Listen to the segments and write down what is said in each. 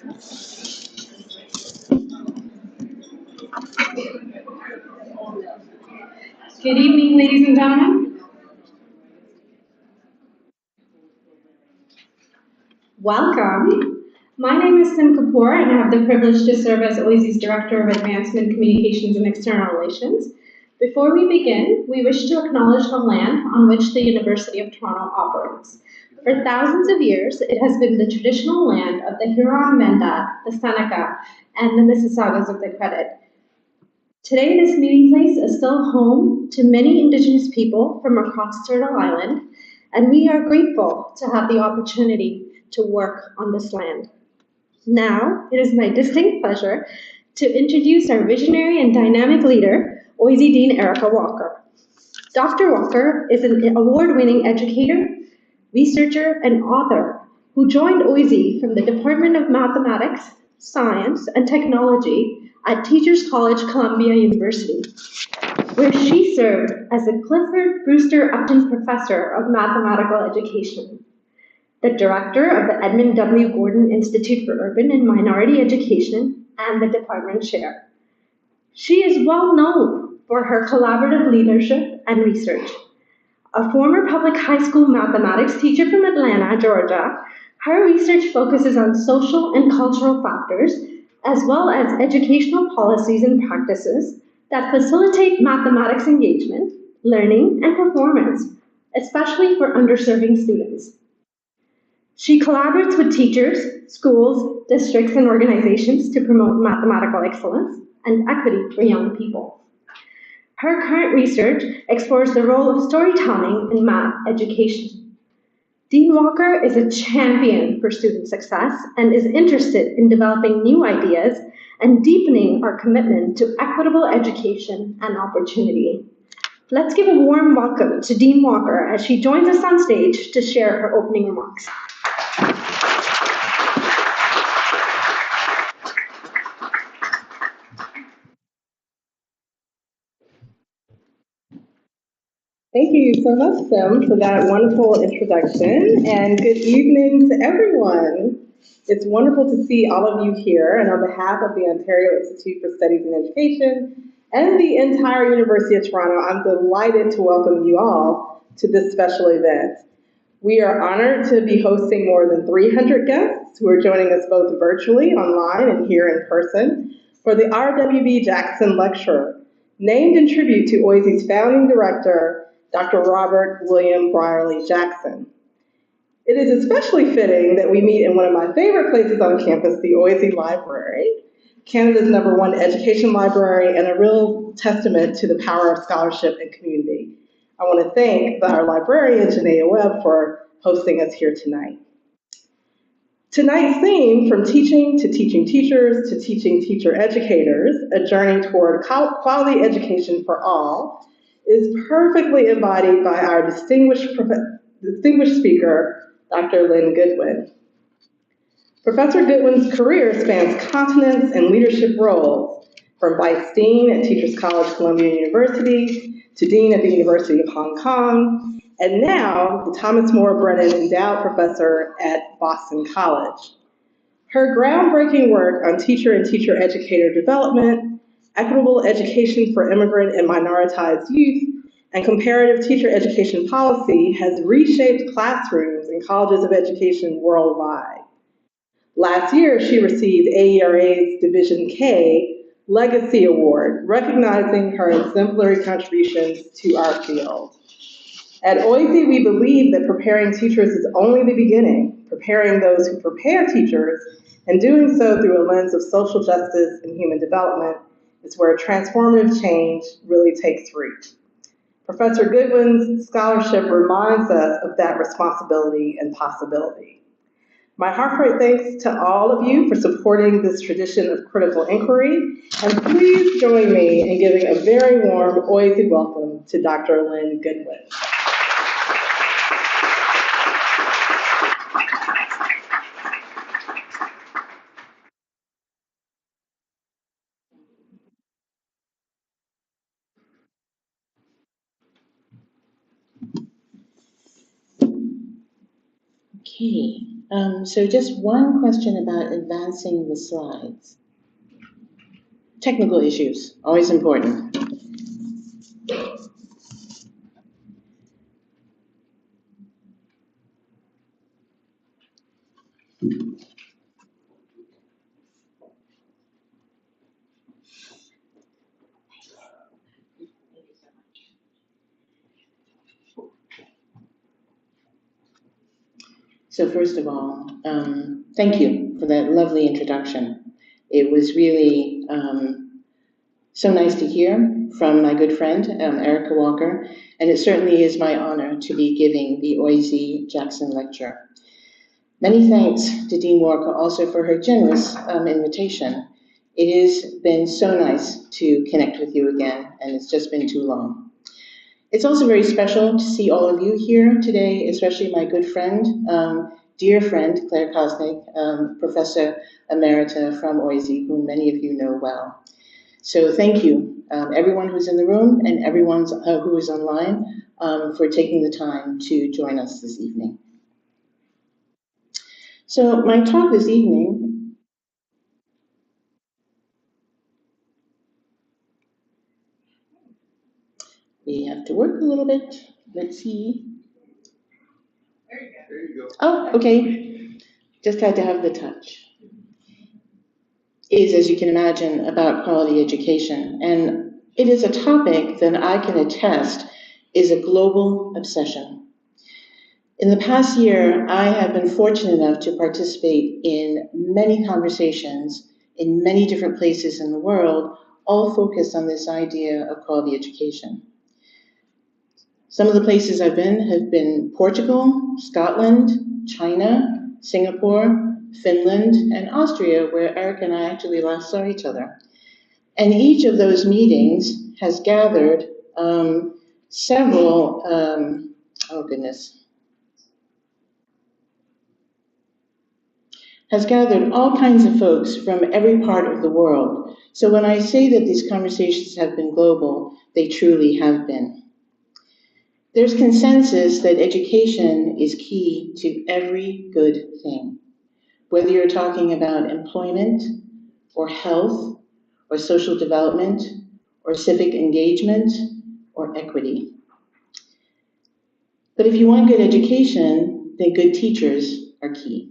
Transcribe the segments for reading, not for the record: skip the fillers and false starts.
Good evening, ladies and gentlemen. Welcome. My name is Sim Kapoor, and I have the privilege to serve as OISI's Director of Advancement Communications and External Relations. Before we begin, we wish to acknowledge the land on which the University of Toronto operates. For thousands of years, it has been the traditional land of the Huron-Wendat, the Seneca, and the Mississaugas of the Credit. Today, this meeting place is still home to many Indigenous people from across Turtle Island, and we are grateful to have the opportunity to work on this land. Now, it is my distinct pleasure to introduce our visionary and dynamic leader, OISI Dean Erica Walker. Dr. Walker is an award-winning educator, researcher, and author who joined OISI from the Department of Mathematics, Science, and Technology at Teachers College, Columbia University, where she served as a Clifford Brewster Upton Professor of Mathematical Education, the director of the Edmund W. Gordon Institute for Urban and Minority Education, and the department chair. She is well known for her collaborative leadership and research. A former public high school mathematics teacher from Atlanta, Georgia, her research focuses on social and cultural factors, as well as educational policies and practices that facilitate mathematics engagement, learning, and performance, especially for underserving students. She collaborates with teachers, schools, districts, and organizations to promote mathematical excellence and equity for young people. Her current research explores the role of storytelling in math education. Dean Walker is a champion for student success and is interested in developing new ideas and deepening our commitment to equitable education and opportunity. Let's give a warm welcome to Dean Walker as she joins us on stage to share her opening remarks. Thank you so much, Sim, for that wonderful introduction, and good evening to everyone. It's wonderful to see all of you here, and on behalf of the Ontario Institute for Studies in Education and the entire University of Toronto, I'm delighted to welcome you all to this special event. We are honored to be hosting more than 300 guests who are joining us both virtually, online, and here in person for the R.W.B. Jackson Lecture, named in tribute to OISI's founding director, Dr. Robert William Brierley Jackson. It is especially fitting that we meet in one of my favorite places on campus, the OISI Library, Canada's #1 education library and a real testament to the power of scholarship and community. I want to thank our librarian, Janaea Webb, for hosting us here tonight. Tonight's theme, From Teaching to Teaching Teachers to Teaching Teacher Educators, a journey toward quality education for all, is perfectly embodied by our distinguished speaker, Dr. Lynn Goodwin. Professor Goodwin's career spans continents and leadership roles, from Vice Dean at Teachers College, Columbia University, to Dean at the University of Hong Kong, and now the Thomas More Brennan Endowed Professor at Boston College. Her groundbreaking work on teacher and teacher educator development, equitable education for immigrant and minoritized youth, and comparative teacher education policy has reshaped classrooms and colleges of education worldwide. Last year, she received AERA's Division K Legacy Award, recognizing her exemplary contributions to our field. At OISI, we believe that preparing teachers is only the beginning, preparing those who prepare teachers, and doing so through a lens of social justice and human development is where transformative change really takes root. Professor Goodwin's scholarship reminds us of that responsibility and possibility. My heartfelt thanks to all of you for supporting this tradition of critical inquiry, and please join me in giving a very warm OISI welcome to Dr. Lynn Goodwin. Okay, So just one question about advancing the slides. Technical issues, always important. So first of all, thank you for that lovely introduction. It was really so nice to hear from my good friend, Erica Walker, and it certainly is my honor to be giving the Oisey Jackson Lecture. Many thanks to Dean Walker also for her generous invitation. It has been so nice to connect with you again, and it's just been too long. It's also very special to see all of you here today, especially my good friend, dear friend, Claire Kosnick, Professor Emerita from Oisey, whom many of you know well. So thank you, everyone who's in the room and everyone who is online for taking the time to join us this evening. So my talk this evening we have to work a little bit. Let's see. There you go. Oh, okay. Just had to have the touch. Is, as you can imagine, about quality education. And it is a topic that I can attest is a global obsession. In the past year, I have been fortunate enough to participate in many conversations in many different places in the world, all focused on this idea of quality education. Some of the places I've been have been Portugal, Scotland, China, Singapore, Finland, and Austria, where Eric and I actually last saw each other. And each of those meetings has gathered several, has gathered all kinds of folks from every part of the world. So when I say that these conversations have been global, they truly have been. There's consensus that education is key to every good thing, whether you're talking about employment, or health, or social development, or civic engagement, or equity. But if you want good education, then good teachers are key.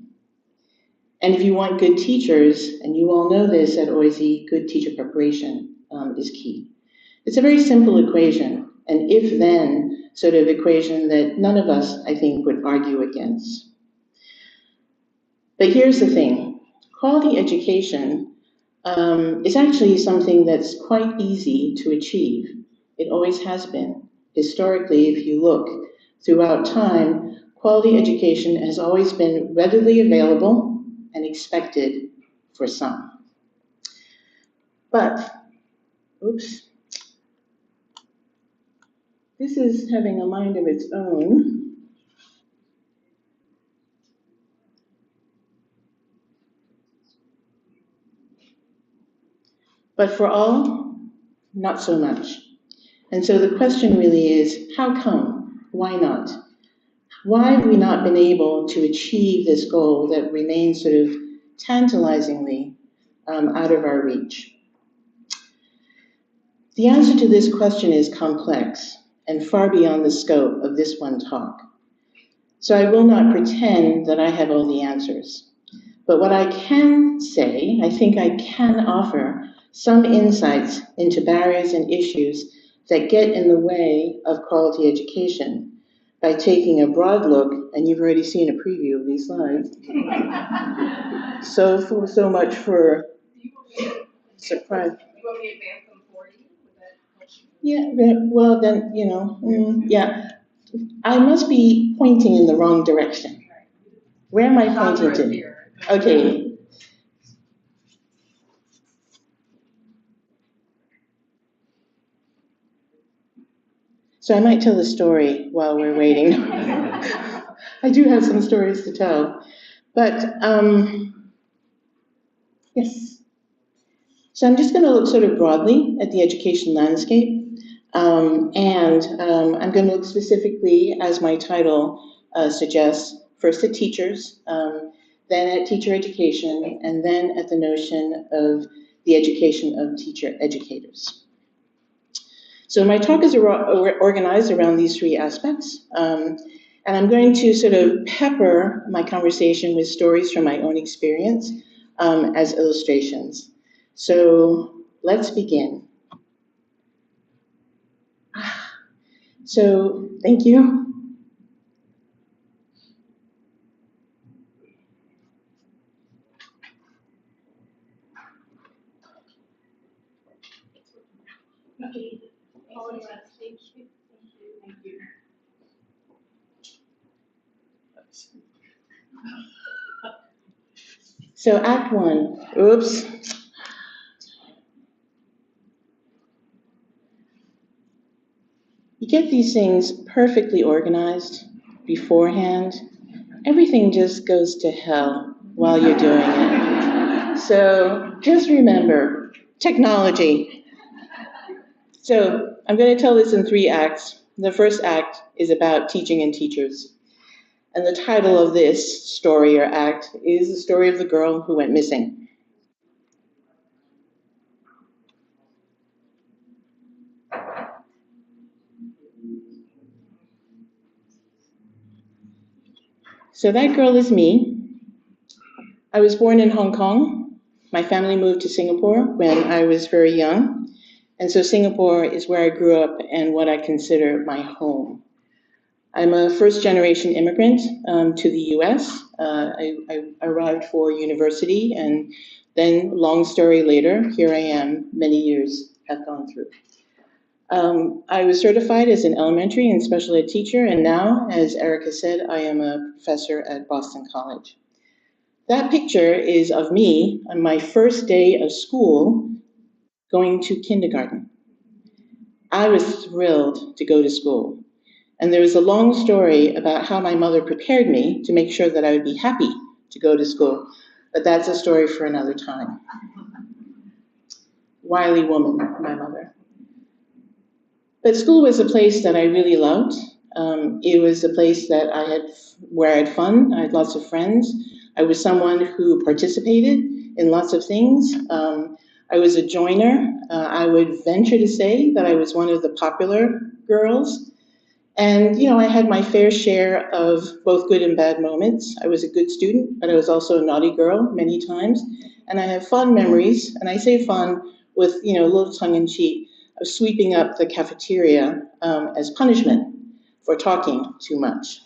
And if you want good teachers, and you all know this at Oisey, good teacher preparation is key. It's a very simple equation, an if-then sort of equation that none of us, I think, would argue against. But here's the thing. Quality education is actually something that's quite easy to achieve. It always has been. Historically, if you look throughout time, quality education has always been readily available and expected for some. But, oops, this is having a mind of its own. But for all, not so much. And so the question really is, how come? Why not? Why have we not been able to achieve this goal that remains sort of tantalizingly out of our reach? The answer to this question is complex and far beyond the scope of this one talk. So I will not pretend that I have all the answers. But what I can say, I think I can offer some insights into barriers and issues that get in the way of quality education by taking a broad look, and you've already seen a preview of these slides. So much for surprise. You want me to advance them for you? Would that help you? Yeah, well then, yeah. I must be pointing in the wrong direction. Where am I pointing to? Okay. So I might tell the story while we're waiting. I do have some stories to tell. But, yes. So I'm just going to look sort of broadly at the education landscape. And I'm going to look specifically, as my title suggests, first at teachers, then at teacher education, and then at the notion of the education of teacher educators. So my talk is organized around these three aspects, and I'm going to sort of pepper my conversation with stories from my own experience as illustrations. So let's begin. So thank you. So Act 1, oops. You get these things perfectly organized beforehand. Everything just goes to hell while you're doing it. So just remember, technology. So I'm going to tell this in 3 acts. The first act is about teaching and teachers. And the title of this story or act is the story of the girl who went missing. So that girl is me. I was born in Hong Kong. My family moved to Singapore when I was very young. And so Singapore is where I grew up and what I consider my home. I'm a first-generation immigrant to the US. I arrived for university, and then, long story later, here I am, many years have gone through. I was certified as an elementary and special ed teacher, and now, as Erica said, I am a professor at Boston College. That picture is of me on my first day of school going to kindergarten. I was thrilled to go to school. And there was a long story about how my mother prepared me to make sure that I would be happy to go to school. But that's a story for another time. Wily woman, my mother. But school was a place that I really loved. It was a place that where I had fun. I had lots of friends. I was someone who participated in lots of things. I was a joiner. I would venture to say that I was one of the popular girls. And, I had my fair share of both good and bad moments. I was a good student, but I was also a naughty girl many times. And I have fond memories, and I say fun with, a little tongue-in-cheek, of sweeping up the cafeteria as punishment for talking too much.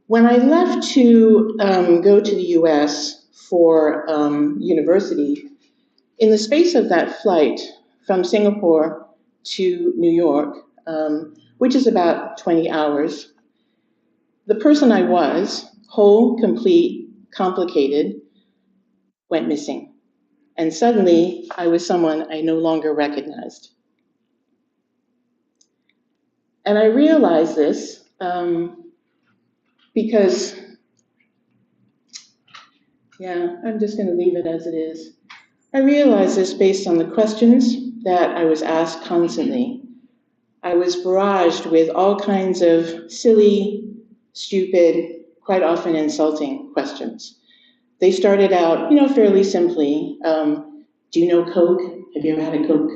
When I left to go to the US for university, in the space of that flight from Singapore to New York, which is about 20 hours, the person I was, whole, complete, complicated, went missing. And suddenly, I was someone I no longer recognized. And I realized this because, I'm just going to leave it as it is. I realized this based on the questions that I was asked constantly. I was barraged with all kinds of silly, stupid, quite often insulting questions. They started out, fairly simply. Do you know Coke? Have you ever had a Coke?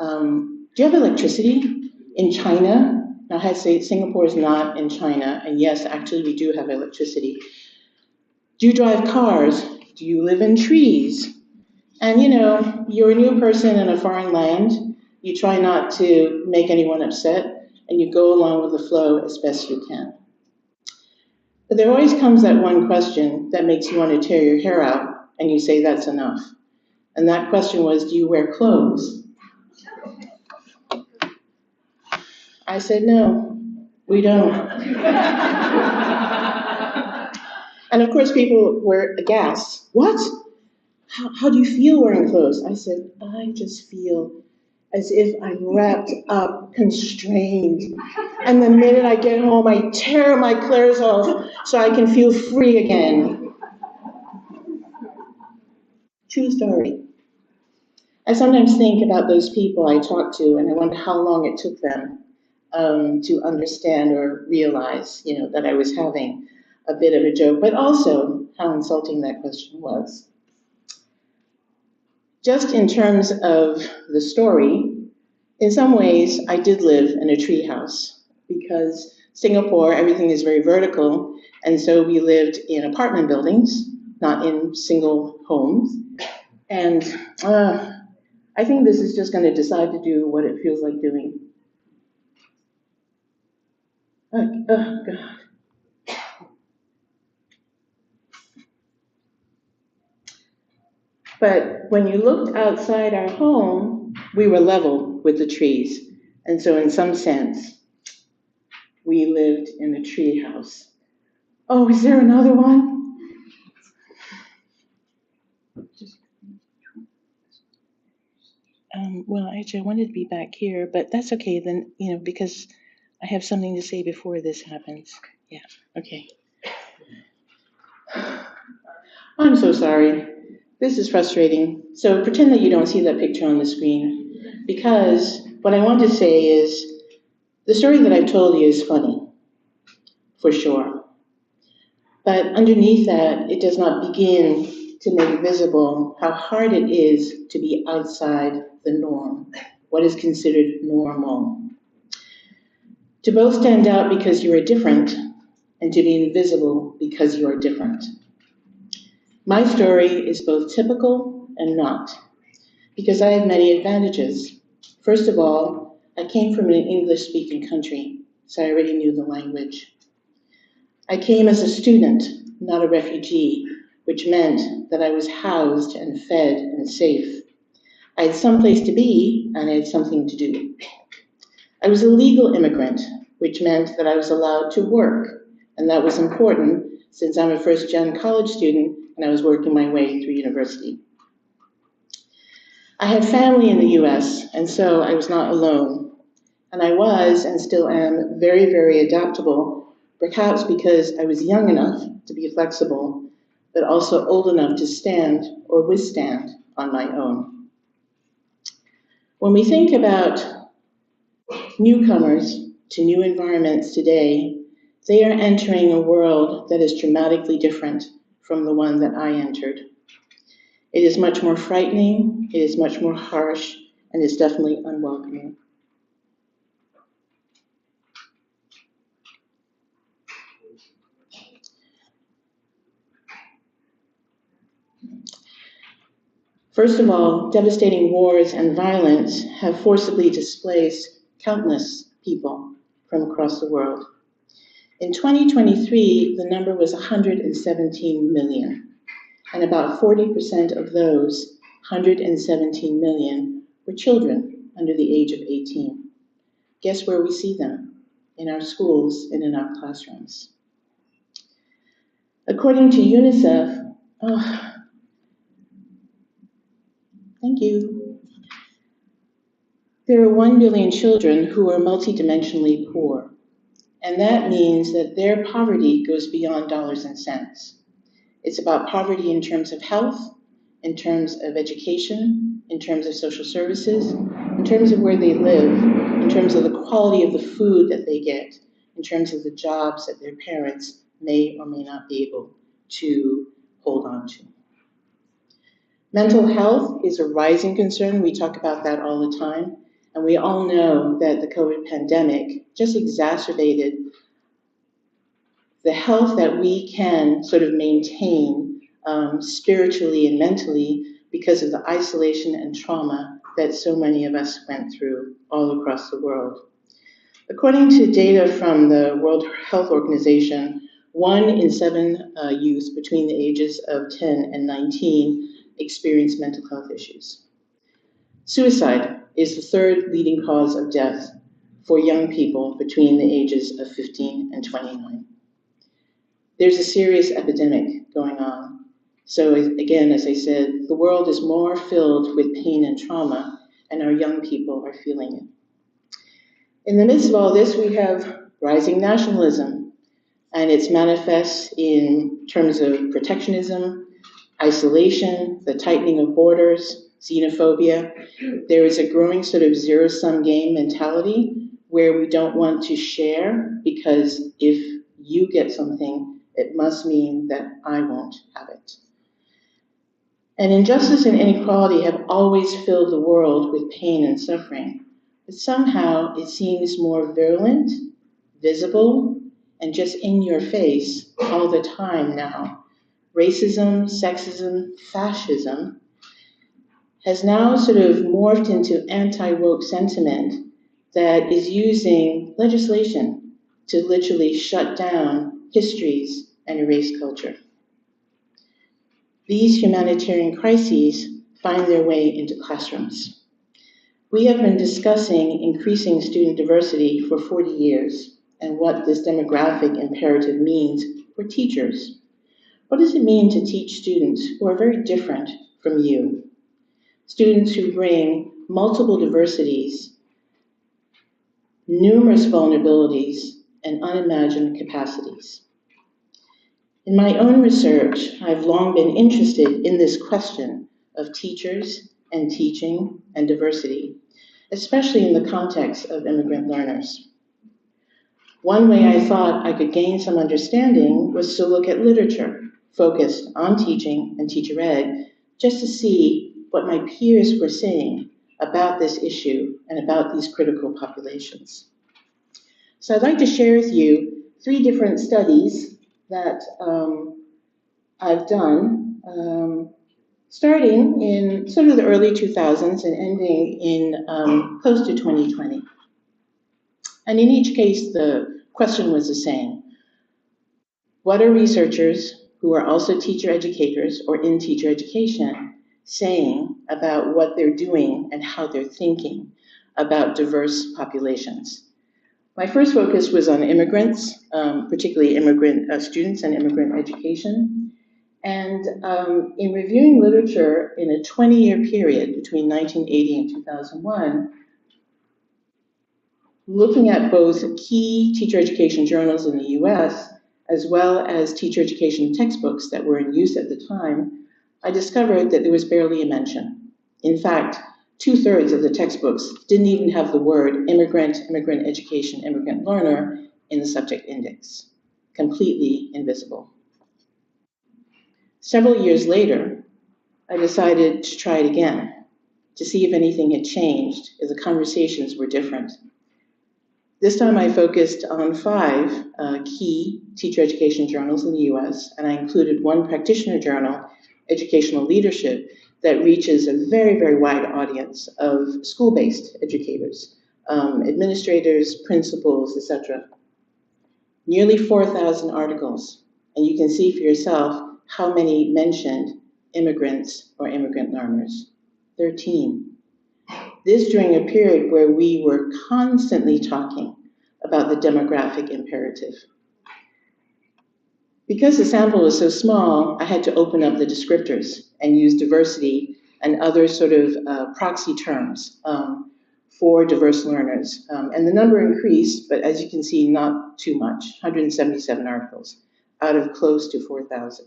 Do you have electricity in China? Now, I had to say Singapore is not in China, and yes, actually, we do have electricity. Do you drive cars? Do you live in trees? And, you're a new person in a foreign land. You try not to make anyone upset, and you go along with the flow as best you can. But there always comes that one question that makes you want to tear your hair out, and you say, that's enough. And that question was, do you wear clothes? I said, no, we don't. And of course, people were aghast. What? How do you feel wearing clothes? I said, I just feel as if I'm wrapped up, constrained. And the minute I get home, I tear my clothes off so I can feel free again. True story. I sometimes think about those people I talked to, and I wonder how long it took them to understand or realize, that I was having a bit of a joke, but also how insulting that question was. Just in terms of the story, in some ways, I did live in a treehouse because Singapore, everything is very vertical, and so we lived in apartment buildings, not in single homes. And I think this is just going to decide to do what it feels like doing. Oh, God. But when you looked outside our home, we were level with the trees. And so in some sense, we lived in a tree house. Oh, is there another one? Well, actually, I wanted to be back here, but that's okay then, because I have something to say before this happens. Yeah, okay. I'm so sorry. This is frustrating. So pretend that you don't see that picture on the screen, because what I want to say is the story that I've told you is funny, for sure. But underneath that, it does not begin to make visible how hard it is to be outside the norm, what is considered normal. To both stand out because you are different, and to be invisible because you are different. My story is both typical and not, because I have many advantages. First of all, I came from an English-speaking country, so I already knew the language. I came as a student, not a refugee, which meant that I was housed and fed and safe. I had some place to be, and I had something to do. I was a legal immigrant, which meant that I was allowed to work, and that was important since I'm a first-gen college student and I was working my way through university. I had family in the US, and so I was not alone. And I was, and still am, very, very adaptable, perhaps because I was young enough to be flexible, but also old enough to stand or withstand on my own. When we think about newcomers to new environments today, they are entering a world that is dramatically different from the one that I entered. It is much more frightening, it is much more harsh, and it's definitely unwelcoming. First of all, devastating wars and violence have forcibly displaced countless people from across the world. In 2023, the number was 117 million, and about 40% of those 117 million were children under the age of 18. Guess where we see them? In our schools and in our classrooms. According to UNICEF, thank you. There are 1 billion children who are multidimensionally poor, and that means that their poverty goes beyond dollars and cents. It's about poverty in terms of health, in terms of education, in terms of social services, in terms of where they live, in terms of the quality of the food that they get, in terms of the jobs that their parents may or may not be able to hold on to. Mental health is a rising concern. We talk about that all the time. And we all know that the COVID pandemic just exacerbated the health that we can sort of maintain spiritually and mentally because of the isolation and trauma that so many of us went through all across the world. According to data from the World Health Organization, 1 in 7 youth between the ages of 10 and 19 experience mental health issues. Suicide is the 3rd leading cause of death for young people between the ages of 15 and 29. There's a serious epidemic going on. So again, as I said, the world is more filled with pain and trauma, and our young people are feeling it. In the midst of all this, we have rising nationalism, and it's manifest in terms of protectionism, isolation, the tightening of borders, xenophobia. There is a growing sort of zero-sum game mentality where we don't want to share because if you get something, it must mean that I won't have it. And injustice and inequality have always filled the world with pain and suffering, but somehow it seems more virulent, visible, and just in your face all the time now. Racism, sexism, fascism has now sort of morphed into anti-woke sentiment that is using legislation to literally shut down histories and erase culture. These humanitarian crises find their way into classrooms. We have been discussing increasing student diversity for 40 years and what this demographic imperative means for teachers. What does it mean to teach students who are very different from you? Students who bring multiple diversities, numerous vulnerabilities, and unimagined capacities. In my own research, I've long been interested in this question of teachers and teaching and diversity, especially in the context of immigrant learners. One way I thought I could gain some understanding was to look at literature focused on teaching and teacher ed, just to see what my peers were saying about this issue and about these critical populations. So I'd like to share with you 3 different studies that I've done, starting in sort of the early 2000s and ending in close to 2020. And in each case, the question was the same. What are researchers who are also teacher educators or in teacher education saying about what they're doing and how they're thinking about diverse populations? My first focus was on immigrants, particularly immigrant students and immigrant education. And in reviewing literature in a 20-year period between 1980 and 2001, looking at both key teacher education journals in the US, as well as teacher education textbooks that were in use at the time, I discovered that there was barely a mention. In fact, 2/3 of the textbooks didn't even have the word immigrant, immigrant education, immigrant learner in the subject index. Completely invisible. Several years later, I decided to try it again, to see if anything had changed, if the conversations were different. This time I focused on 5 key teacher education journals in the US, and I included one practitioner journal, Educational Leadership, that reaches a very, very wide audience of school-based educators, administrators, principals, etc. Nearly 4,000 articles, and you can see for yourself how many mentioned immigrants or immigrant learners. 13. This during a period where we were constantly talking about the demographic imperative. Because the sample was so small, I had to open up the descriptors and use diversity and other sort of proxy terms for diverse learners. And the number increased, but as you can see, not too much, 177 articles out of close to 4,000.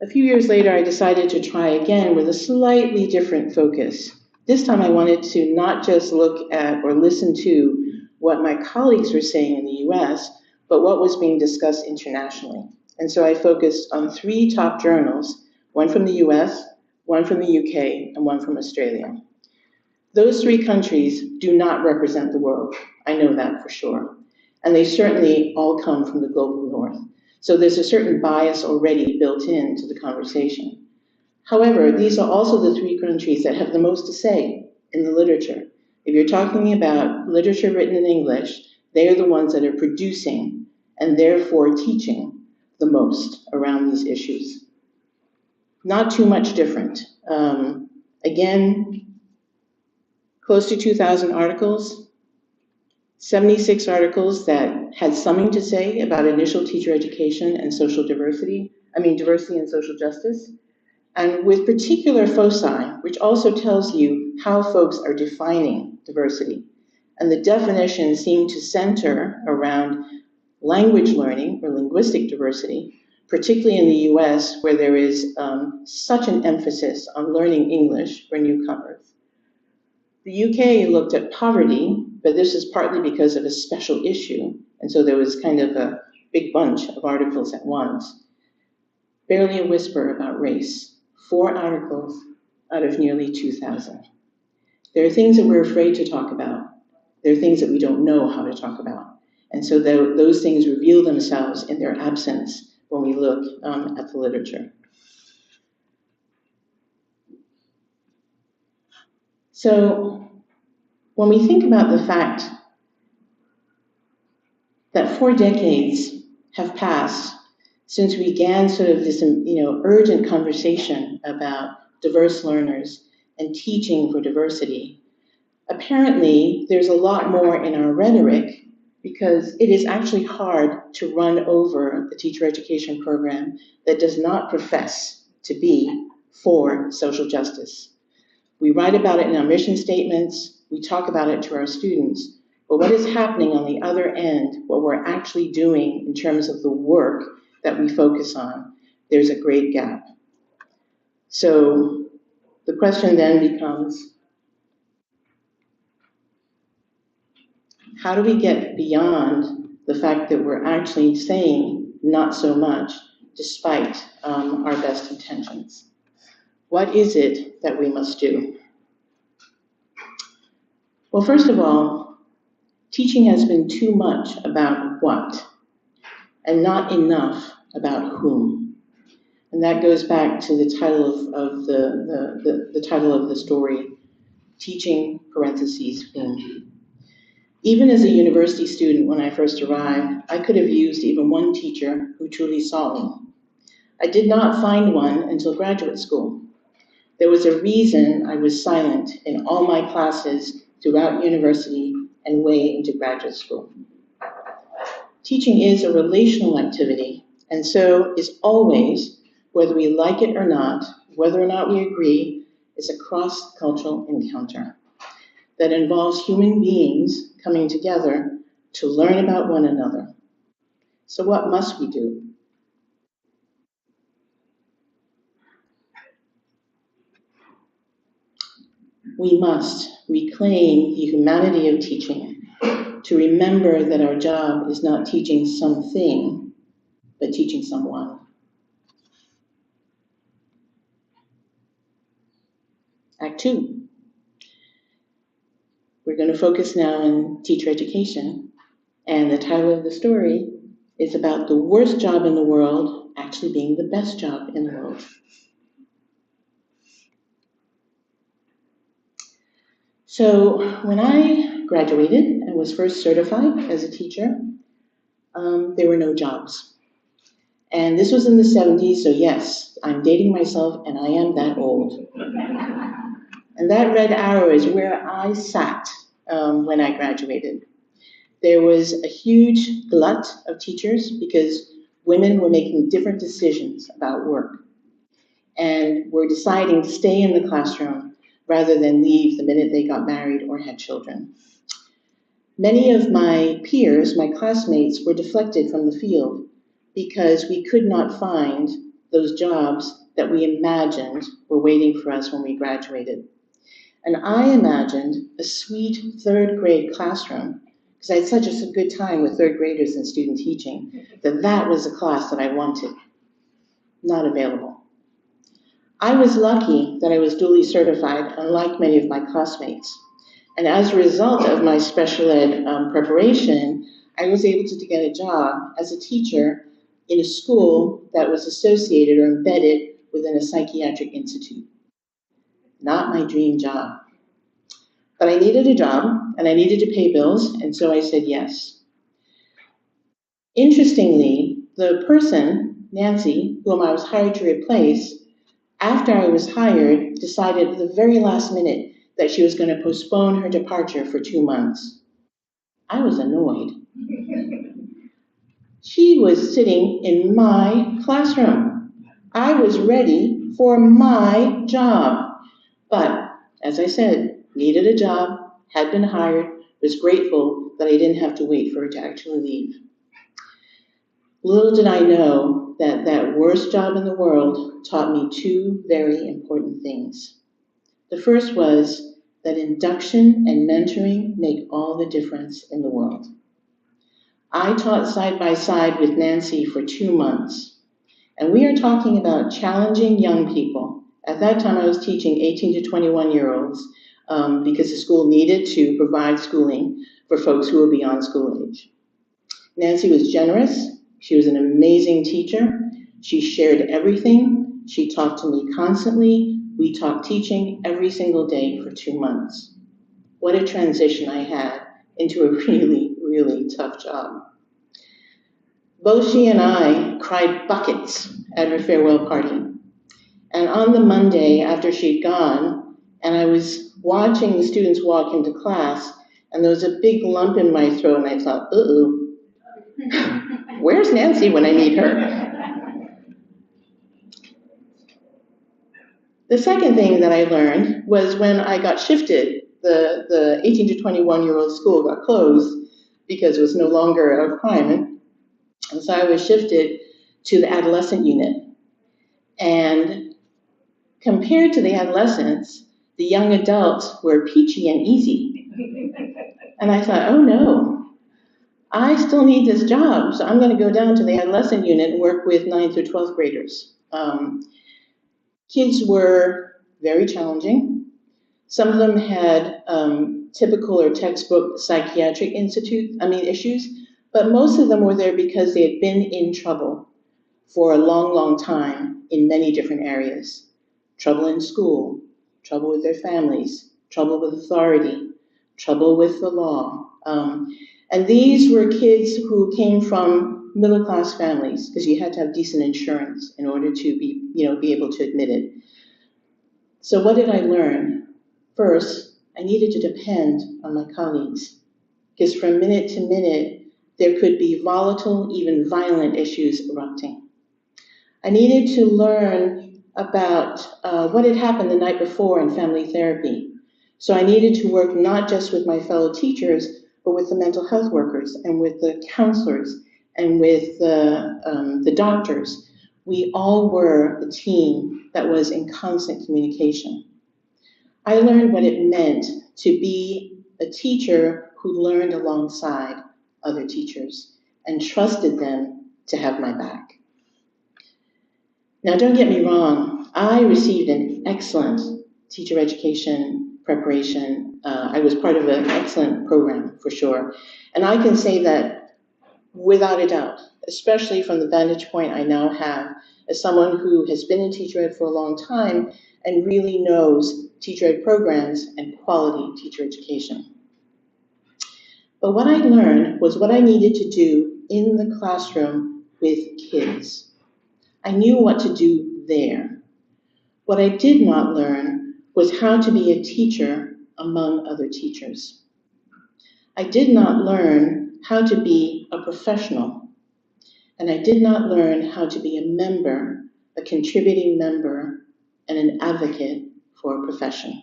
A few years later, I decided to try again with a slightly different focus. This time I wanted to not just look at or listen to what my colleagues were saying in the US, but what was being discussed internationally. And so I focused on 3 top journals, one from the US, one from the UK, and one from Australia. Those 3 countries do not represent the world. I know that for sure. And they certainly all come from the global north. So there's a certain bias already built into the conversation. However, these are also the 3 countries that have the most to say in the literature. If you're talking about literature written in English, they are the ones that are producing and therefore teaching the most around these issues. Not too much different. Again, close to 2,000 articles, 76 articles that had something to say about initial teacher education and social diversity, diversity and social justice, and with particular foci, which also tells you how folks are defining diversity. And the definitions seem to center around language learning or linguistic diversity, particularly in the US, where there is such an emphasis on learning English for newcomers. The UK looked at poverty, but this is partly because of a special issue, and so there was kind of a big bunch of articles at once. Barely a whisper about race. 4 articles out of nearly 2,000. There are things that we're afraid to talk about. There are things that we don't know how to talk about. And so those things reveal themselves in their absence when we look at the literature. So when we think about the fact that 4 decades have passed since we began sort of this urgent conversation about diverse learners and teaching for diversity, apparently there's a lot more in our rhetoric because it is actually hard to run over the teacher education program that does not profess to be for social justice. We write about it in our mission statements, we talk about it to our students, but what is happening on the other end, what we're actually doing in terms of the work that we focus on, there's a great gap. So the question then becomes, how do we get beyond the fact that we're actually saying not so much despite our best intentions? What is it that we must do? Well, first of all, teaching has been too much about what and not enough about whom. And that goes back to the title of the title of the story, Teaching, parentheses, whom. Even as a university student when I first arrived, I could have used even one teacher who truly saw me. I did not find one until graduate school. There was a reason I was silent in all my classes throughout university and way into graduate school. Teaching is a relational activity, and so is always, whether we like it or not, whether or not we agree, is a cross-cultural encounter that involves human beings coming together to learn about one another. So what must we do? We must reclaim the humanity of teaching, to remember that our job is not teaching something, but teaching someone. Act 2. We're going to focus now on teacher education, and the title of the story is about the worst job in the world actually being the best job in the world. So when I graduated and was first certified as a teacher, there were no jobs. And this was in the 70s, so yes, I'm dating myself and I am that old. And that red arrow is where I sat when I graduated. There was a huge glut of teachers because women were making different decisions about work and were deciding to stay in the classroom rather than leave the minute they got married or had children. Many of my peers, my classmates, were deflected from the field because we could not find those jobs that we imagined were waiting for us when we graduated. And I imagined a sweet 3rd grade classroom, because I had such a good time with 3rd graders in student teaching, that was the class that I wanted. Not available. I was lucky that I was duly certified, unlike many of my classmates. And as a result of my special ed preparation, I was able to get a job as a teacher in a school that was associated or embedded within a psychiatric institute. Not my dream job. But I needed a job, and I needed to pay bills, and so I said yes. Interestingly, the person, Nancy, whom I was hired to replace, after I was hired, decided at the very last minute that she was going to postpone her departure for 2 months. I was annoyed. She was sitting in my classroom. I was ready for my job. But, as I said, needed a job, had been hired, was grateful that I didn't have to wait for her to actually leave. Little did I know that that worst job in the world taught me 2 very important things. The first was that induction and mentoring make all the difference in the world. I taught side by side with Nancy for 2 months, and we are talking about challenging young people. At that time, I was teaching 18 to 21-year-olds because the school needed to provide schooling for folks who were beyond school age. Nancy was generous. She was an amazing teacher. She shared everything. She talked to me constantly. We talked teaching every single day for 2 months. What a transition I had into a really, really tough job. Both she and I cried buckets at her farewell party. And on the Monday after she'd gone, and I was watching the students walk into class, and there was a big lump in my throat, and I thought, uh-oh, where's Nancy when I need her? The second thing that I learned was when I got shifted, the 18 to 21-year-old school got closed because it was no longer a requirement. And so I was shifted to the adolescent unit. And compared to the adolescents, the young adults were peachy and easy. And I thought, oh no, I still need this job, so I'm going to go down to the adolescent unit and work with 9th through 12th graders. Kids were very challenging. Some of them had typical or textbook psychiatric issues, but most of them were there because they had been in trouble for a long, long time in many different areas. Trouble in school, trouble with their families, trouble with authority, trouble with the law. And these were kids who came from middle-class families because you had to have decent insurance in order to be able to admit it. So what did I learn? First, I needed to depend on my colleagues because from minute to minute, there could be volatile, even violent issues erupting. I needed to learn about what had happened the night before in family therapy. So I needed to work not just with my fellow teachers, but with the mental health workers and with the counselors and with the doctors. We all were a team that was in constant communication. I learned what it meant to be a teacher who learned alongside other teachers and trusted them to have my back. Now, don't get me wrong, I received an excellent teacher education preparation. I was part of an excellent program, for sure. And I can say that without a doubt, especially from the vantage point I now have as someone who has been in teacher ed for a long time and really knows teacher ed programs and quality teacher education. But what I learned was what I needed to do in the classroom with kids. I knew what to do there. What I did not learn was how to be a teacher among other teachers. I did not learn how to be a professional, and I did not learn how to be a member, a contributing member, and an advocate for a profession.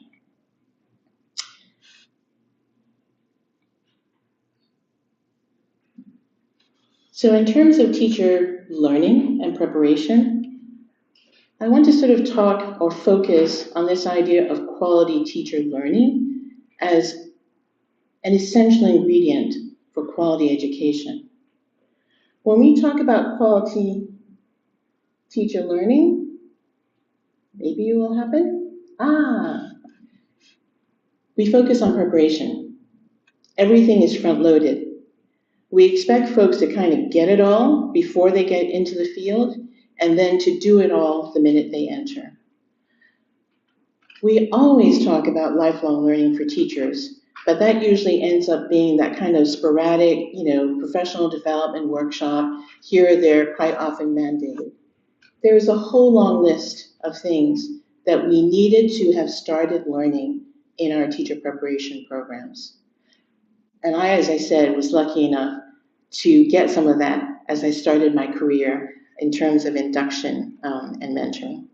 So in terms of teacher learning and preparation, I want to sort of talk or focus on this idea of quality teacher learning as an essential ingredient for quality education. When we talk about quality teacher learning, maybe it will happen. We focus on preparation. Everything is front-loaded. We expect folks to kind of get it all before they get into the field, and then to do it all the minute they enter. We always talk about lifelong learning for teachers, but that usually ends up being that kind of sporadic, professional development workshop, here or there, quite often mandated. There is a whole long list of things that we needed to have started learning in our teacher preparation programs. And I, as I said, was lucky enough to get some of that as I started my career in terms of induction and mentoring.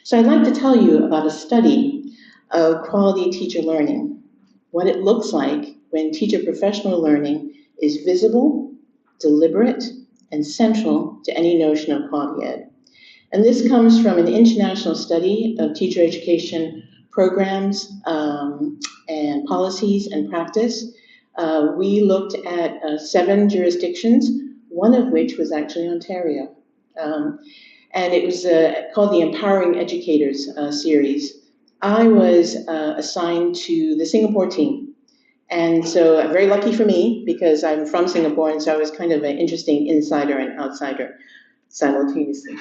So I'd like to tell you about a study of quality teacher learning, what it looks like when teacher professional learning is visible, deliberate, and central to any notion of quality ed. And this comes from an international study of teacher education programs, and policies and practice. We looked at 7 jurisdictions, one of which was actually Ontario. And it was called the Empowering Educators series. I was assigned to the Singapore team. And so very lucky for me, because I'm from Singapore, and so I was kind of an interesting insider and outsider simultaneously.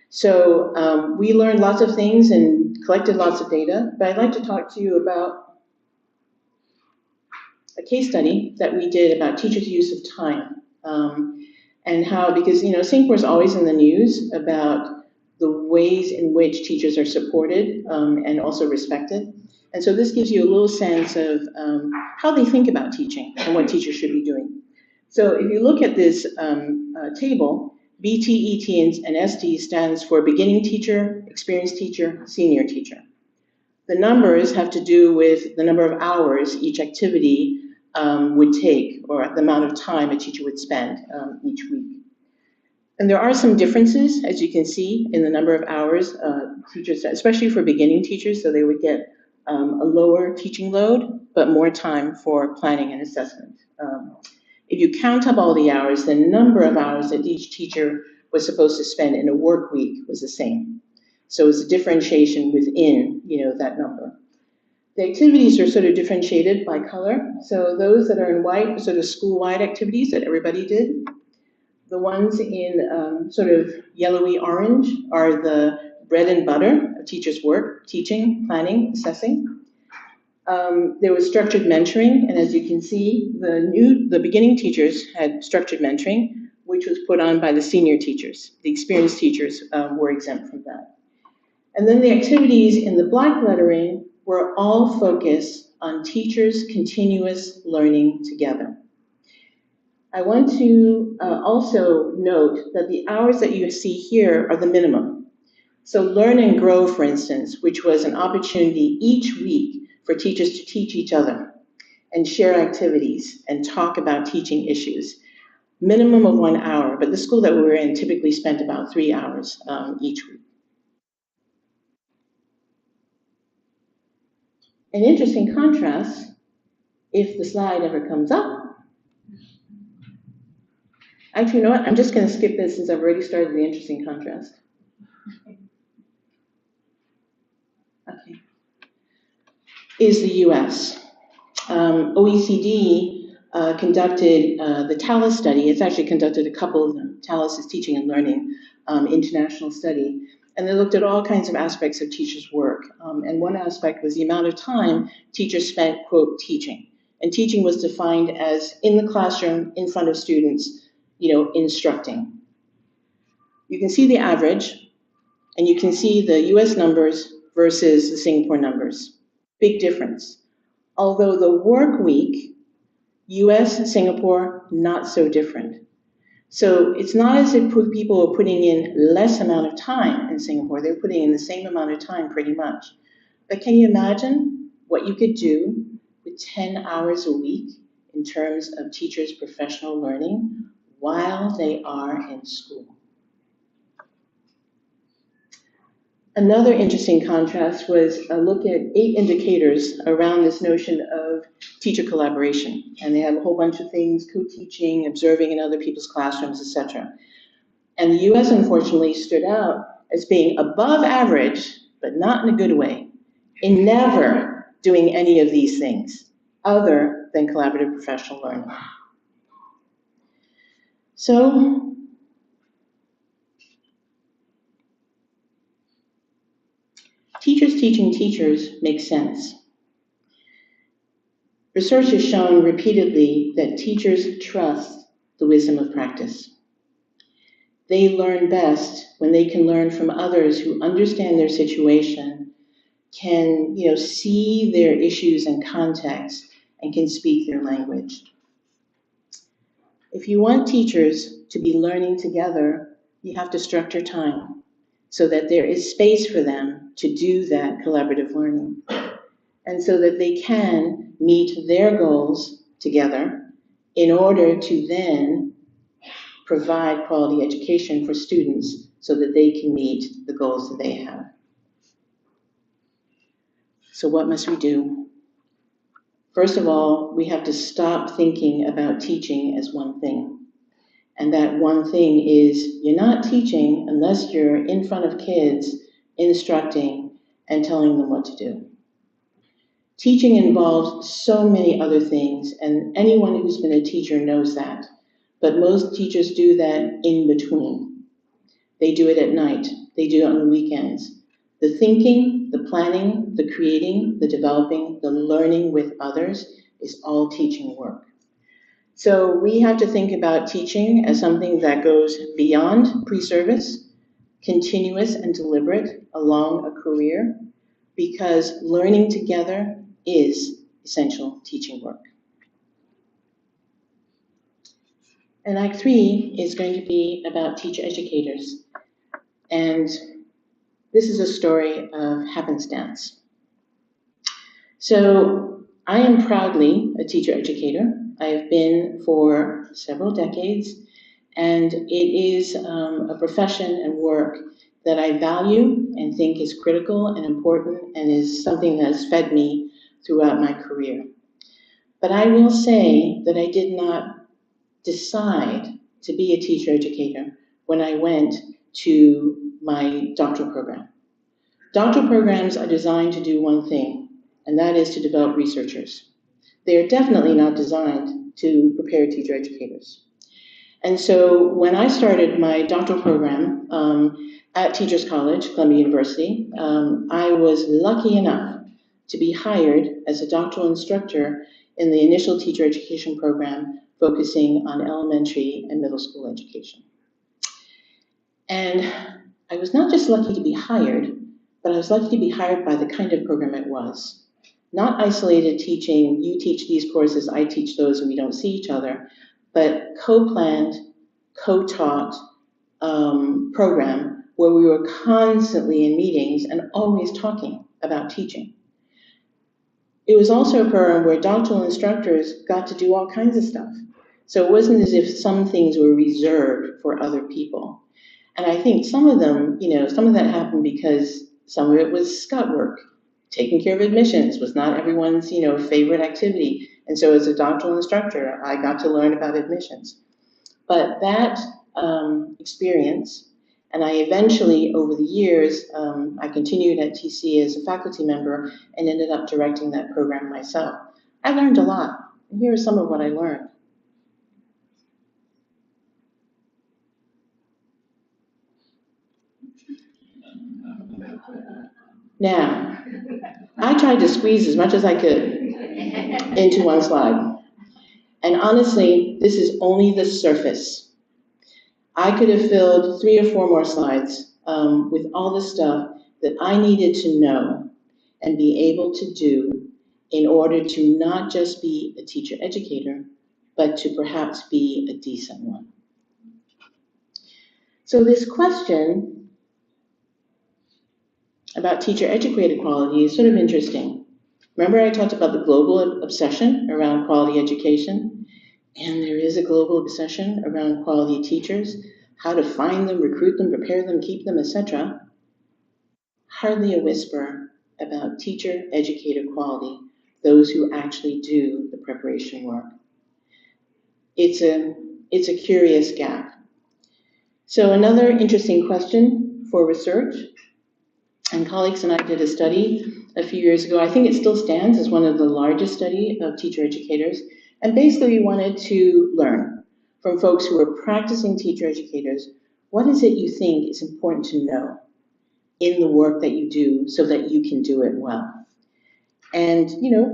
So we learned lots of things and collected lots of data, but I'd like to talk to you about a case study that we did about teachers' use of time. And how, because Singapore is always in the news about the ways in which teachers are supported and also respected. And so this gives you a little sense of how they think about teaching and what teachers should be doing. So if you look at this table, BT, ET, and ST stands for beginning teacher, experienced teacher, senior teacher. The numbers have to do with the number of hours each activity would take, or the amount of time a teacher would spend each week. And there are some differences, as you can see, in the number of hours teachers, especially for beginning teachers, so they would get a lower teaching load, but more time for planning and assessment. If you count up all the hours, the number of hours that each teacher was supposed to spend in a work week was the same. So it's a differentiation within, that number. The activities are sort of differentiated by color. So those that are in white are sort of school-wide activities that everybody did. The ones in sort of yellowy orange are the bread and butter of teachers' work, teaching, planning, assessing. There was structured mentoring, and as you can see, the beginning teachers had structured mentoring, which was put on by the senior teachers. The experienced teachers were exempt from that. And then the activities in the black lettering were all focused on teachers' continuous learning together. I want to also note that the hours that you see here are the minimum. So Learn and Grow, for instance, which was an opportunity each week for teachers to teach each other and share activities and talk about teaching issues. Minimum of 1 hour, but the school that we were in typically spent about 3 hours each week. An interesting contrast, if the slide ever comes up. Actually, you know what? I'm just going to skip this since I've already started the interesting contrast. Okay. Is the US. OECD conducted the TALIS study. It's actually conducted a couple of them. TALIS is Teaching and Learning International Study. And they looked at all kinds of aspects of teachers' work. And one aspect was the amount of time teachers spent, quote, teaching. And teaching was defined as in the classroom, in front of students, instructing. You can see the average, and you can see the US numbers versus the Singapore numbers. Big difference. Although the work week, US and Singapore, not so different. So it's not as if people are putting in less amount of time in Singapore. They're putting in the same amount of time pretty much. But can you imagine what you could do with 10 hours a week in terms of teachers' professional learning while they are in school? Another interesting contrast was a look at 8 indicators around this notion of teacher collaboration. And they have a whole bunch of things, co-teaching, observing in other people's classrooms, etc. And the US, unfortunately, stood out as being above average, but not in a good way, in never doing any of these things other than collaborative professional learning. So, teachers teaching teachers makes sense. Research has shown repeatedly that teachers trust the wisdom of practice. They learn best when they can learn from others who understand their situation, can see their issues and context, and can speak their language. If you want teachers to be learning together, you have to structure time so that there is space for them to do that collaborative learning, and so that they can meet their goals together in order to then provide quality education for students so that they can meet the goals that they have. So what must we do? First of all, we have to stop thinking about teaching as one thing. And that one thing is you're not teaching unless you're in front of kids, instructing and telling them what to do. Teaching involves so many other things, and anyone who's been a teacher knows that. But most teachers do that in between. They do it at night. They do it on the weekends. The thinking, the planning, the creating, the developing, the learning with others is all teaching work. So we have to think about teaching as something that goes beyond pre-service, continuous and deliberate along a career, because learning together is essential teaching work. And Act 3 is going to be about teacher educators. And this is a story of happenstance. So I am proudly a teacher educator. I have been for several decades, and it is a profession and work that I value and think is critical and important and is something that has fed me throughout my career. But I will say that I did not decide to be a teacher educator when I went to my doctoral program. Doctoral programs are designed to do one thing, and that is to develop researchers. They are definitely not designed to prepare teacher educators. And so when I started my doctoral program at Teachers College, Columbia University, I was lucky enough to be hired as a doctoral instructor in the initial teacher education program focusing on elementary and middle school education. And I was not just lucky to be hired, but I was lucky to be hired by the kind of program it was. Not isolated teaching, you teach these courses, I teach those, and we don't see each other, but co-planned, co-taught program where we were constantly in meetings and always talking about teaching. It was also a program where doctoral instructors got to do all kinds of stuff. So it wasn't as if some things were reserved for other people. And I think some of them, some of that happened because some of it was scout work. Taking care of admissions was not everyone's, favorite activity. And so as a doctoral instructor, I got to learn about admissions. But that experience, and I eventually, over the years, I continued at TC as a faculty member and ended up directing that program myself. I learned a lot, and here are some of what I learned. Now, I tried to squeeze as much as I could into one slide. And honestly, this is only the surface. I could have filled 3 or 4 more slides with all the stuff that I needed to know and be able to do in order to not just be a teacher educator, but to perhaps be a decent one. So this question about teacher educator quality is sort of interesting. Remember I talked about the global obsession around quality education? And there is a global obsession around quality teachers, how to find them, recruit them, prepare them, keep them, etc. Hardly a whisper about teacher educator quality, those who actually do the preparation work. It's a curious gap. So another interesting question for research, and colleagues and I did a study a few years ago. I think it still stands as one of the largest studies of teacher educators. And basically we wanted to learn from folks who are practicing teacher educators, what is it you think is important to know in the work that you do so that you can do it well? And,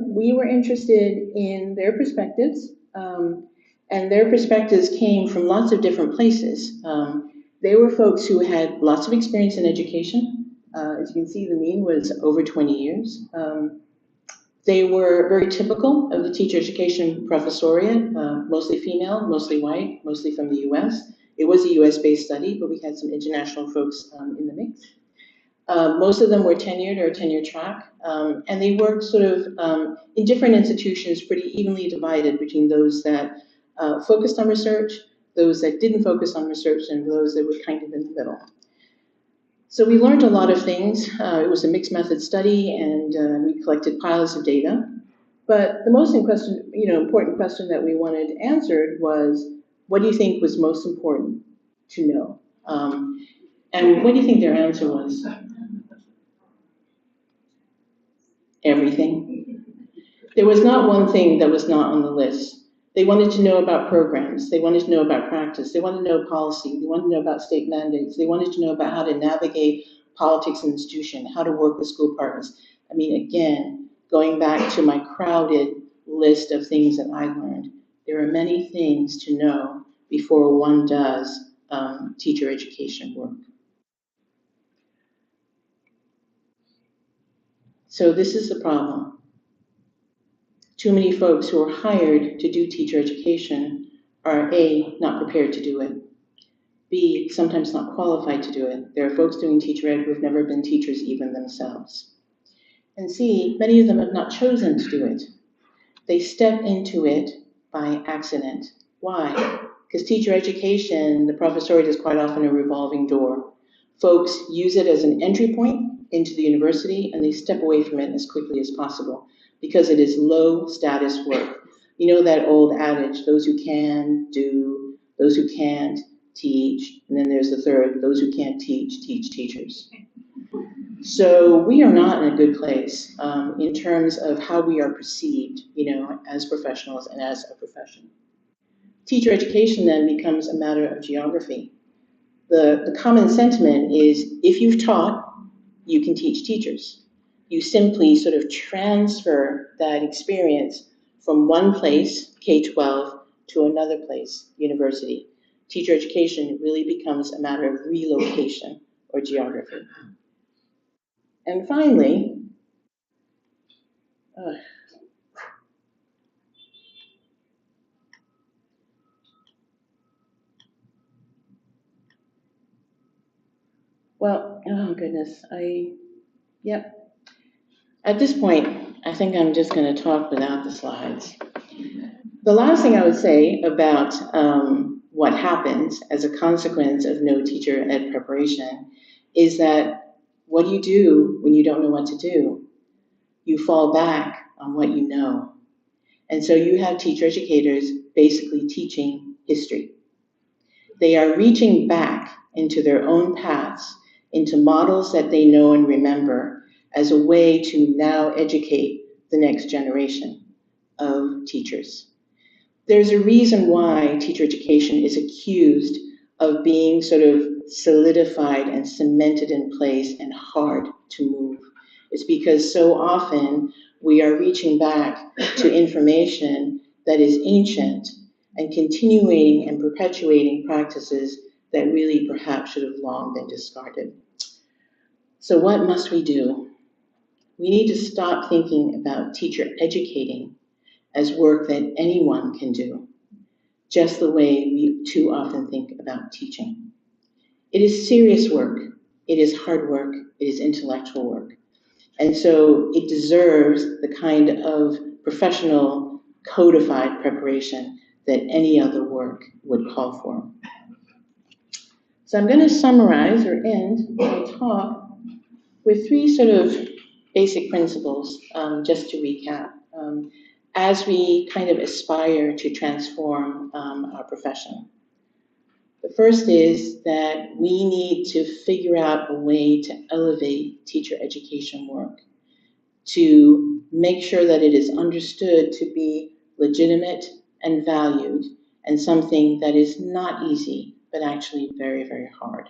we were interested in their perspectives, and their perspectives came from lots of different places. They were folks who had lots of experience in education. As you can see, the mean was over 20 years. They were very typical of the teacher education professoriate, mostly female, mostly white, mostly from the US. It was a US-based study, but we had some international folks in the mix. Most of them were tenured or tenure track, and they worked sort of in different institutions, pretty evenly divided between those that focused on research, those that didn't focus on research, and those that were kind of in the middle. So we learned a lot of things. It was a mixed method study, and we collected piles of data. But the most important question that we wanted answered was, what do you think was most important to know? And what do you think their answer was? Everything. There was not one thing that was not on the list. They wanted to know about programs. They wanted to know about practice. They wanted to know policy. They wanted to know about state mandates. They wanted to know about how to navigate politics and institution, how to work with school partners. I mean, again, going back to my crowded list of things that I learned, there are many things to know before one does teacher education work. So this is the problem. Too many folks who are hired to do teacher education are A, not prepared to do it, B, sometimes not qualified to do it. There are folks doing teacher ed who have never been teachers even themselves. And C, many of them have not chosen to do it. They step into it by accident. Why? Because teacher education, the professoriate is quite often a revolving door. Folks use it as an entry point into the university, and they step away from it as quickly as possible because it is low status work. You know that old adage, those who can do, those who can't teach, and then there's the third, those who can't teach, teach teachers. So we are not in a good place in terms of how we are perceived, as professionals and as a profession. Teacher education then becomes a matter of geography. The common sentiment is, if you've taught, you can teach teachers. You simply sort of transfer that experience from one place, K-12, to another place, university. Teacher education really becomes a matter of relocation or geography. And finally, oh goodness, At this point, I think I'm just going to talk without the slides. The last thing I would say about what happens as a consequence of no teacher ed preparation is that what do you do when you don't know what to do? You fall back on what you know. And so you have teacher educators basically teaching history. They are reaching back into their own paths, into models that they know and remember, as a way to now educate the next generation of teachers. There's a reason why teacher education is accused of being sort of solidified and cemented in place and hard to move. It's because so often we are reaching back to information that is ancient and continuing and perpetuating practices that really perhaps should have long been discarded. So what must we do? We need to stop thinking about teacher educating as work that anyone can do, just the way we too often think about teaching. It is serious work, it is hard work, it is intellectual work. And so it deserves the kind of professional codified preparation that any other work would call for. So I'm going to summarize or end my talk with three sort of basic principles, just to recap, as we kind of aspire to transform our profession. The first is that we need to figure out a way to elevate teacher education work, to make sure that it is understood to be legitimate and valued, and something that is not easy, but actually very, very hard.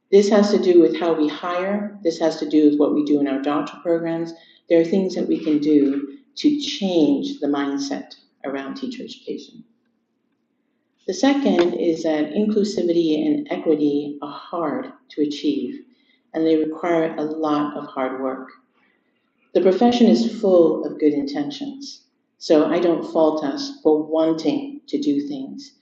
This has to do with how we hire. This has to do with what we do in our doctoral programs. There are things that we can do to change the mindset around teacher education. The second is that inclusivity and equity are hard to achieve, and they require a lot of hard work. The profession is full of good intentions, so I don't fault us for wanting to do things.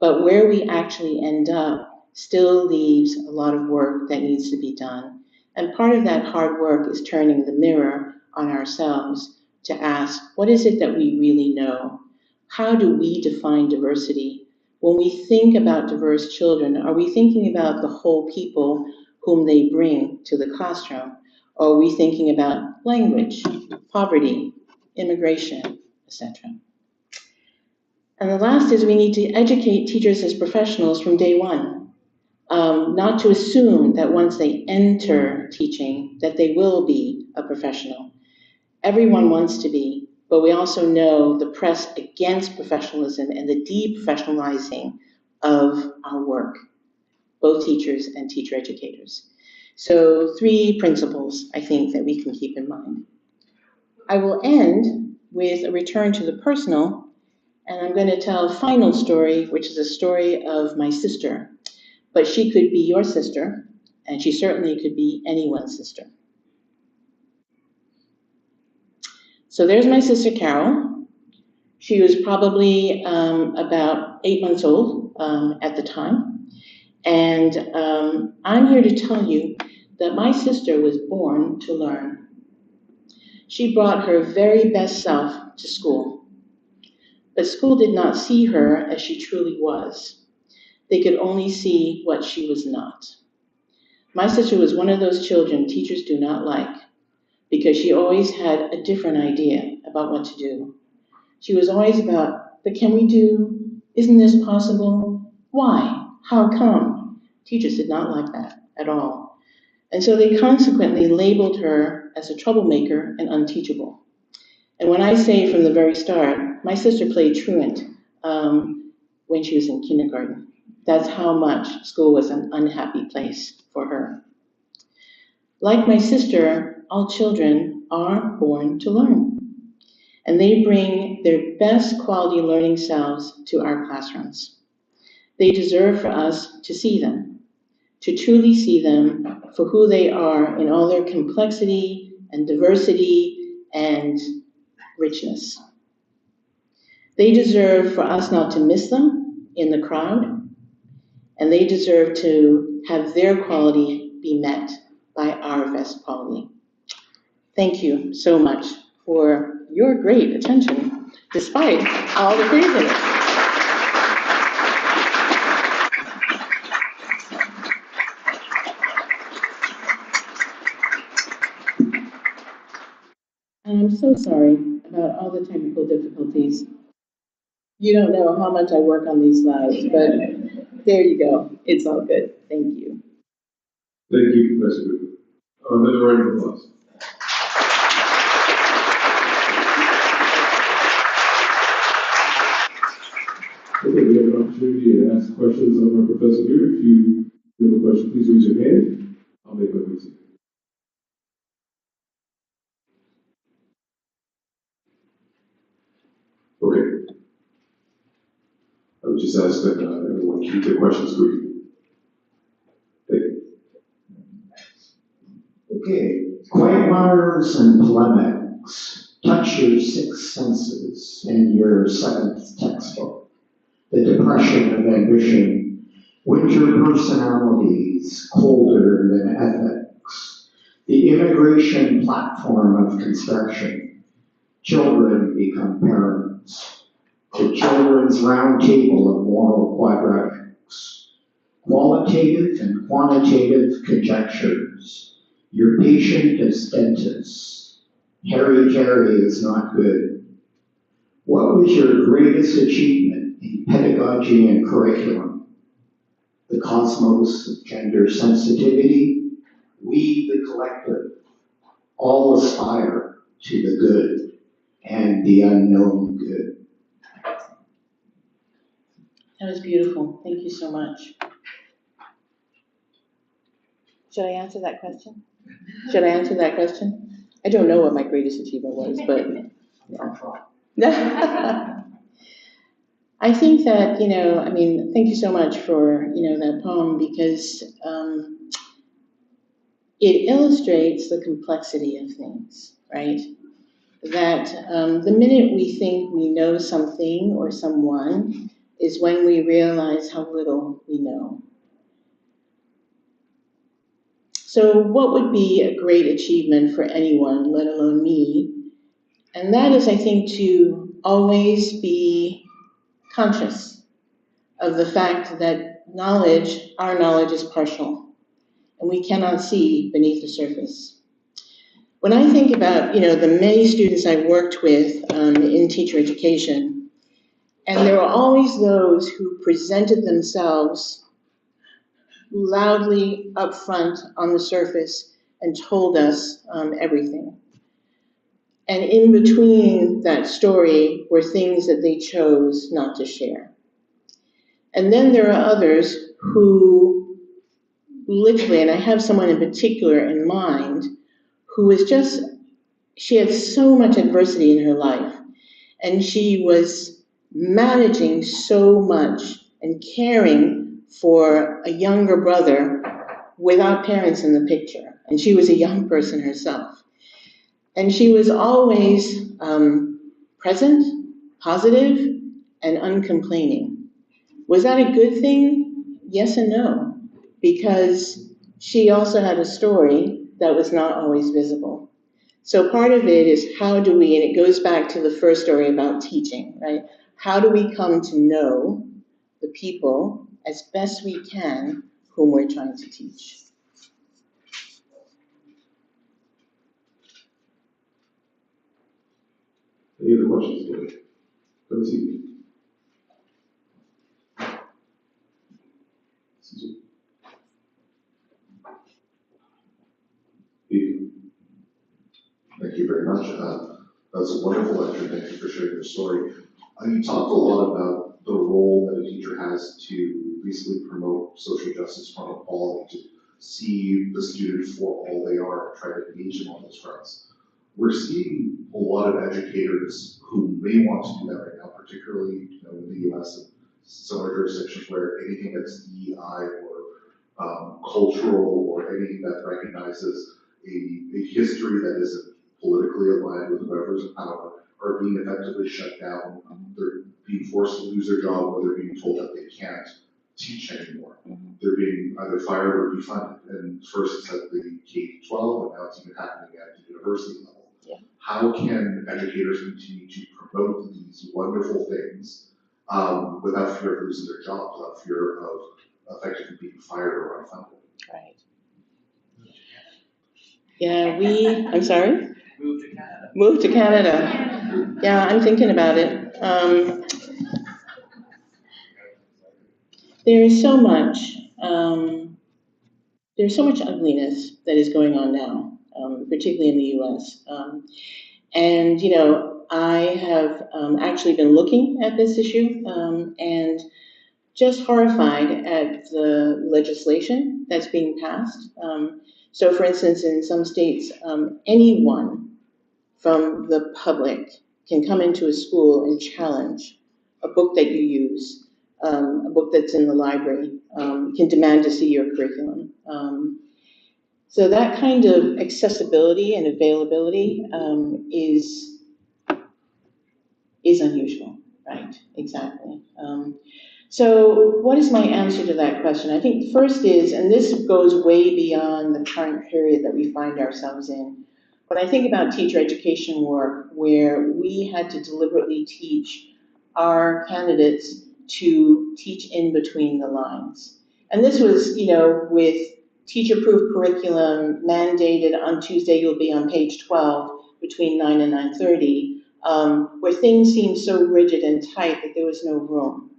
But where we actually end up still leaves a lot of work that needs to be done. And part of that hard work is turning the mirror on ourselves to ask, what is it that we really know? How do we define diversity? When we think about diverse children, are we thinking about the whole people whom they bring to the classroom? Or are we thinking about language, poverty, immigration, etc.? And the last is we need to educate teachers as professionals from day one. Not to assume that once they enter teaching that they will be a professional. Everyone wants to be, but we also know the press against professionalism and the deprofessionalizing of our work, both teachers and teacher educators. So 3 principles I think that we can keep in mind. I will end with a return to the personal, and I'm going to tell a final story, which is a story of my sister. But she could be your sister, and she certainly could be anyone's sister. So there's my sister Carol. She was probably about 8 months old at the time. And I'm here to tell you that my sister was born to learn. She brought her very best self to school. But school did not see her as she truly was. They could only see what she was not. My sister was one of those children teachers do not like because she always had a different idea about what to do. She was always about, but can we do? Isn't this possible? Why? How come? Teachers did not like that at all. And so they consequently labeled her as a troublemaker and unteachable. And when I say from the very start, my sister played truant when she was in kindergarten. That's how much school was an unhappy place for her. Like my sister, all children are born to learn. And they bring their best quality learning selves to our classrooms. They deserve for us to see them, to truly see them for who they are in all their complexity and diversity and richness. They deserve for us not to miss them in the crowd, and they deserve to have their quality be met by our best quality. Thank you so much for your great attention, despite all the craziness. And I'm so sorry about all the technical difficulties. You don't know how much I work on these slides, but there you go. It's all good. Thank you. Thank you, Professor Goodwin. Another round of applause. Okay, we have an opportunity to ask questions of our professor here. If you have a question, please raise your hand. I'll make my way to you. Okay. I would just ask that everyone keep their questions brief. Thank you. Okay, quagmires and polemics touch your 6 senses in your 7th textbook. The depression of ambition, winter personalities, colder than ethics, the immigration platform of construction, children become parents, the children's round table of moral quadratics, qualitative and quantitative conjectures, your patient as dentist, Harry Carey is not good. What was your greatest achievement in pedagogy and curriculum? The cosmos of gender sensitivity, we the collective, all aspire to the good and the unknown good. That was beautiful. Thank you so much. Should I answer that question? I don't know what my greatest achievement was, but yeah. I think that, thank you so much for, that poem because it illustrates the complexity of things, right? That the minute we think we know something or someone is when we realize how little we know. So what would be a great achievement for anyone, let alone me? And that is, I think, to always be conscious of the fact that our knowledge is partial. and we cannot see beneath the surface. When I think about, the many students I worked with in teacher education, and there were always those who presented themselves loudly up front on the surface and told us everything. And in between that story were things that they chose not to share. And then there are others who literally, and I have someone in particular in mind, who was she had so much adversity in her life, and she was managing so much and caring for a younger brother without parents in the picture. And she was a young person herself. And she was always present, positive, and uncomplaining. Was that a good thing? Yes and no, because she also had a story that was not always visible. So part of it is how do we, and it goes back to the first story about teaching, right? How do we come to know the people as best we can whom we're trying to teach? Any other questions? Let me see. Thank you very much. That was a wonderful lecture. Thank you for sharing your story. You talked a lot about the role that a teacher has to basically promote social justice, promote equality, to see the student for all they are and try to engage them on those fronts. We're seeing a lot of educators who may want to do that right now, particularly in the U.S. and some other jurisdictions where anything that's DEI or cultural or anything that recognizes a history that isn't politically aligned with whoever's in power are being effectively shut down. They're being forced to lose their job, or they're being told that they can't teach anymore. They're being either fired or defunded. And first it's at the K-12, and now it's even happening at the university level. Yeah. How can educators continue to promote these wonderful things without fear of losing their jobs, without fear of effectively being fired or unfunded? Right. Yeah, I'm sorry? Move to Canada. Move to Canada. Yeah, I'm thinking about it. There's so much ugliness that is going on now, particularly in the U.S. And I have actually been looking at this issue and just horrified at the legislation that's being passed. So, for instance, in some states, anyone from the public can come into a school and challenge a book that you use, a book that's in the library, can demand to see your curriculum. So that kind of accessibility and availability is unusual, right? Exactly. So what is my answer to that question? I think first is, and this goes way beyond the current period that we find ourselves in, when I think about teacher education work where we had to deliberately teach our candidates to teach in between the lines. And this was, with teacher-proof curriculum mandated on Tuesday, you'll be on page 12 between 9 and 9:30, where things seemed so rigid and tight that there was no room.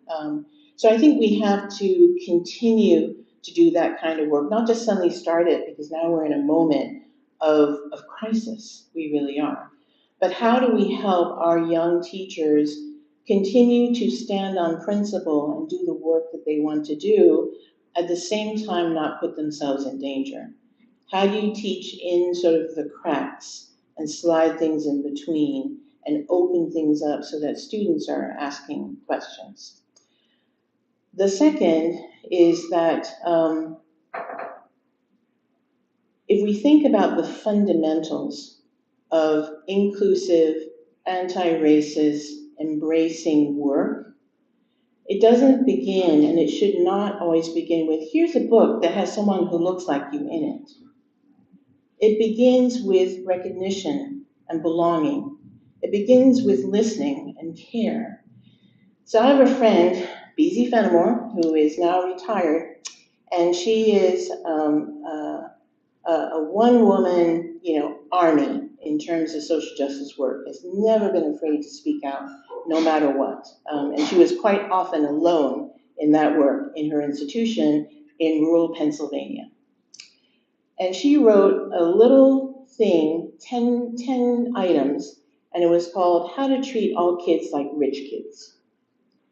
So I think we have to continue to do that kind of work, not just suddenly start it, because now we're in a moment of crisis, we really are. But how do we help our young teachers continue to stand on principle and do the work that they want to do, at the same time not put themselves in danger? How do you teach in sort of the cracks and slide things in between and open things up so that students are asking questions? The second is that if we think about the fundamentals of inclusive, anti-racist, embracing work, it doesn't begin, and it should not always begin with, here's a book that has someone who looks like you in it. It begins with recognition and belonging. It begins with listening and care. So I have a friend, BZ Fenimore, who is now retired, And she is a one-woman, army in terms of social justice work, has never been afraid to speak out, no matter what. And she was quite often alone in that work in her institution in rural Pennsylvania. And she wrote a little thing, 10 items, and it was called How to Treat All Kids Like Rich Kids.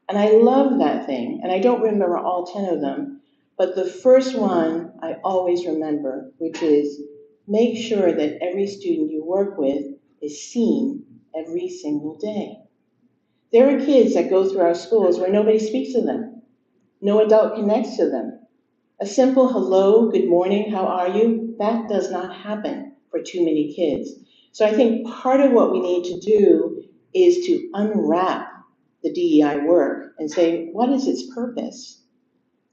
And I love that thing, and I don't remember all 10 of them, but the first one I always remember, which is make sure that every student you work with is seen every single day. There are kids that go through our schools where nobody speaks to them. No adult connects to them. A simple hello, good morning, how are you? That does not happen for too many kids. So I think part of what we need to do is to unwrap the DEI work and say, what is its purpose?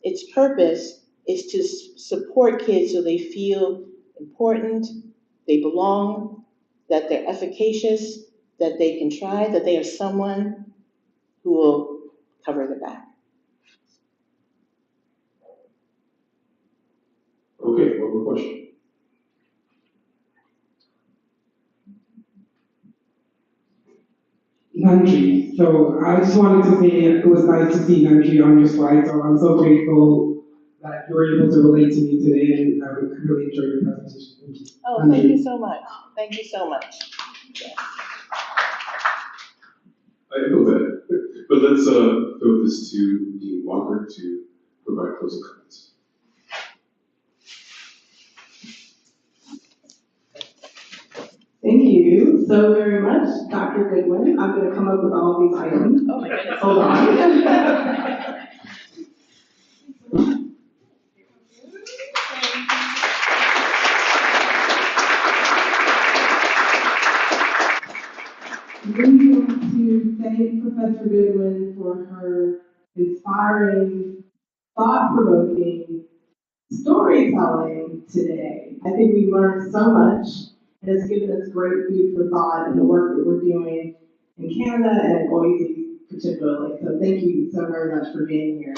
Its purpose is to support kids so they feel important, they belong, that they're efficacious, that they can try, that they have someone who will cover their back. Okay, one more question. Nandri. So I just wanted to say it was nice to see Nandri on your slide. So I'm so grateful that you were able to relate to me today, and I really enjoyed your presentation. Thank you. Oh, Nandri. thank you so much. Thank you so much. I know that, but let's throw this to Dean Walker to provide closing comments. Thank you so very much, Dr. Goodwin. I'm going to come up with all these items. Oh my goodness. Hold on. We want to thank Professor Goodwin for her inspiring, thought-provoking storytelling today. I think we learned so much. It has given us great food for thought in the work that we're doing in Canada and in Boise particularly. So thank you so very much for being here.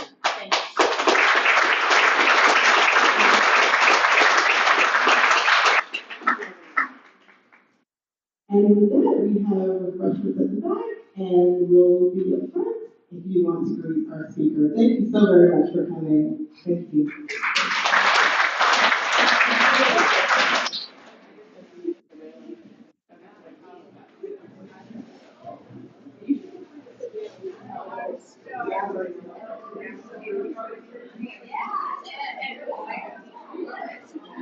And with that, we have refreshments at the back, and we'll be up front if you want to greet our speaker. Thank you so very much for coming. Thank you.